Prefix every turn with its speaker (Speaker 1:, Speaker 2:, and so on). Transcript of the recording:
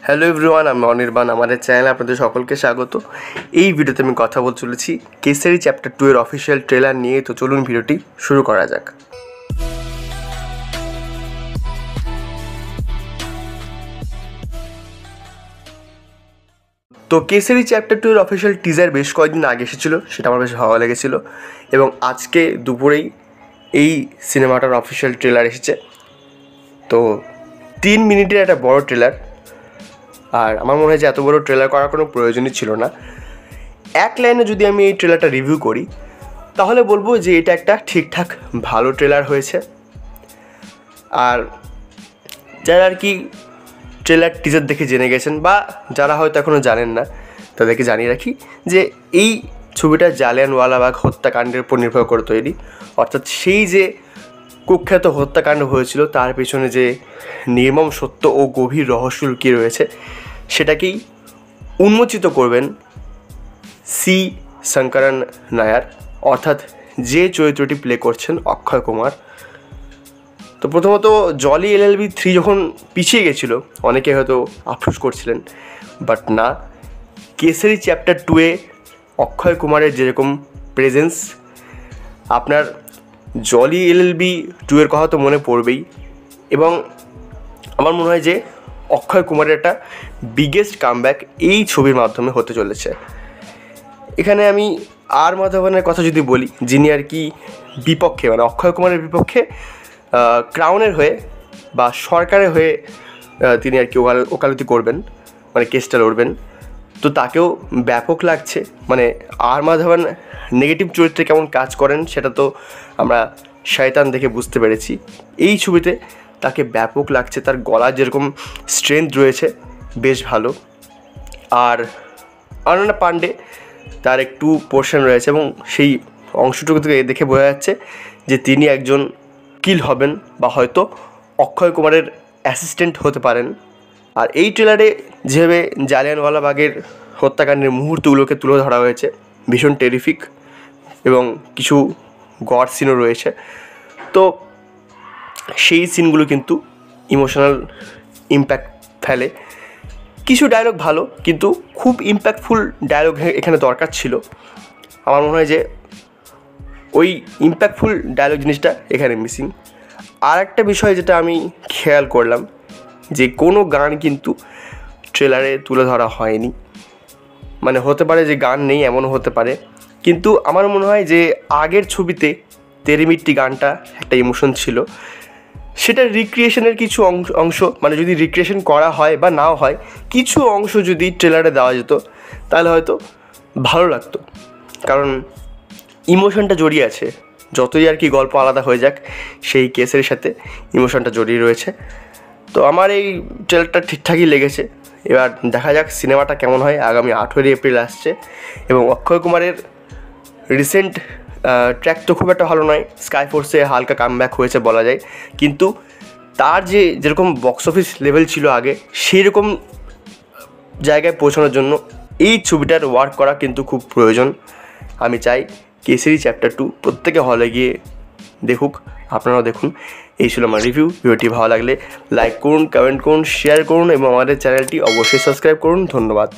Speaker 1: Hello everyone, আমি অনির্বাণ। আমাদের চ্যানেলে আপনাদের সকলকে স্বাগত। এই ভিডিওতে আমি কথা বলতে চলেছি কেসারি চ্যাপ্টার 2 এর অফিসিয়াল ট্রেলার নিয়ে। তো চলুন ভিডিওটি শুরু করা যাক। তো কেসারি চ্যাপ্টার 2 এর অফিসিয়াল টিজার বেশ কয়েকদিন আগে এসেছিলো, সেটা আমার বেশ ভালো লেগেছিলো। এবং আজকে দুপুরেই এই সিনেমাটার অফিসিয়াল ট্রেলার এসেছে। তো 3 মিনিটের একটা বড় ট্রেলার, আর আমার মনে হয় যে এত বড় ট্রেলার করার কোনো প্রয়োজনই ছিল না। এক লাইনে যদি আমি এই ট্রেলারটা রিভিউ করি তাহলে বলবো যে এটা একটা ঠিকঠাক ভালো ট্রেলার হয়েছে। আর যারা আর কি ট্রেলার টিজার দেখে জেনে গেছেন, বা যারা হয়তো এখনও জানেন না, তাদেরকে জানিয়ে রাখি যে এই ছবিটা জালিয়ানওয়ালাবাগ হত্যাকাণ্ডের উপর নির্ভর করে তৈরি। অর্থাৎ সেই যে কুখ্যাত হত্যাকাণ্ড হয়েছিল তার পেছনে যে নির্মম সত্য ও গভীর রহস্য লুকিয়ে রয়েছে সেটাকেই উন্মোচিত করবেন সি শঙ্করন নায়ার, অর্থাৎ যে চরিত্রটি প্লে করছেন অক্ষয় কুমার। তো প্রথমত জলি LLB 3 যখন পিছিয়ে গেছিলো অনেকে হয়তো আফসোস করছিলেন, বাট না, কেসারি চ্যাপ্টার 2 এ অক্ষয় কুমারের যেরকম প্রেজেন্স, আপনার জলি LLB 2 এর কথা তো মনে পড়বেই। এবং আমার মনে হয় যে অক্ষয় কুমারের একটা বিগেস্ট কামব্যাক এই ছবির মাধ্যমে হতে চলেছে। এখানে আমি আর মাধবনের কথা যদি বলি, যিনি আর কি বিপক্ষে, মানে অক্ষয় কুমারের বিপক্ষে ক্রাউনের হয়ে বা সরকারের হয়ে তিনি আর কি ওকালতি করবেন, মানে কেসটা লড়বেন, তো তাকেও ব্যাপক লাগছে। মানে আর মাধবন নেগেটিভ চরিত্রে কেমন কাজ করেন সেটা তো আমরা শয়তান দেখে বুঝতে পেরেছি। এই ছবিতে তাকে ব্যাপক লাগছে, তার গলার যেরকম স্ট্রেংথ রয়েছে বেশ ভালো। আর অনন্যা পাণ্ডে, তার একটু পোর্শন রয়েছে এবং সেই অংশটুকু থেকে দেখে বোঝা যাচ্ছে যে তিনি একজন কিল হবেন বা হয়তো অক্ষয় কুমারের অ্যাসিস্ট্যান্ট হতে পারেন। আর এই ট্রেলারে যেভাবে জালিয়ানওয়ালাবাগের হত্যাকাণ্ডের মুহূর্তগুলোকে তুলে ধরা হয়েছে ভীষণ টেরিফিক, এবং কিছু গড সিনও রয়েছে। তো সেই সিনগুলো কিন্তু ইমোশনাল ইম্প্যাক্ট ফেলে। কিছু ডায়লগ ভালো, কিন্তু খুব ইম্প্যাক্টফুল ডায়লগ এখানে দরকার ছিল। আমার মনে হয় যে ওই ইম্প্যাক্টফুল ডায়লগ জিনিসটা এখানে মিসিং। আর একটা বিষয় যেটা আমি খেয়াল করলাম, যে কোনো গান কিন্তু ট্রেলারে তুলে ধরা হয়নি। মানে হতে পারে যে গান নেই, এমনও হতে পারে, কিন্তু আমার মনে হয় যে আগের ছবিতে তেরে মিট্টি গানটা একটা ইমোশন ছিল, সেটা রিক্রিয়েশনের কিছু অংশ, মানে যদি রিক্রিয়েশন করা হয় বা নাও হয়, কিছু অংশ যদি ট্রেলারে দেওয়া যেত তাহলে হয়তো ভালো লাগতো। কারণ ইমোশনটা জড়িয়ে আছে, যতই আর কি গল্প আলাদা হয়ে যাক, সেই কেসের সাথে ইমোশনটা জড়িয়ে রয়েছে। তো আমার এই ট্রেলারটা ঠিকঠাকই লেগেছে। এবার দেখা যাক সিনেমাটা কেমন হয়। আগামী 18 এপ্রিল আসছে, এবং অক্ষয় কুমারের রিসেন্ট ট্র্যাক তো খুব একটা ভালো নয়। স্কাইফোর্সে হালকা কামব্যাক হয়েছে বলা যায়, কিন্তু তার যেরকম বক্স অফিস লেভেল ছিল আগে, সেই রকম জায়গায় পৌঁছানোর জন্য এই ছবিটার ওয়ার্ক করা কিন্তু খুব প্রয়োজন। আমি চাই কেসারি চ্যাপ্টার 2 প্রত্যেকে হলে গিয়ে দেখুক, আপনারাও দেখুন। এই ছিল আমার রিভিউ। ভিডিওটি ভালো লাগলে লাইক করুন, কমেন্ট করুন, শেয়ার করুন এবং আমাদের চ্যানেলটি অবশ্যই সাবস্ক্রাইব করুন। ধন্যবাদ।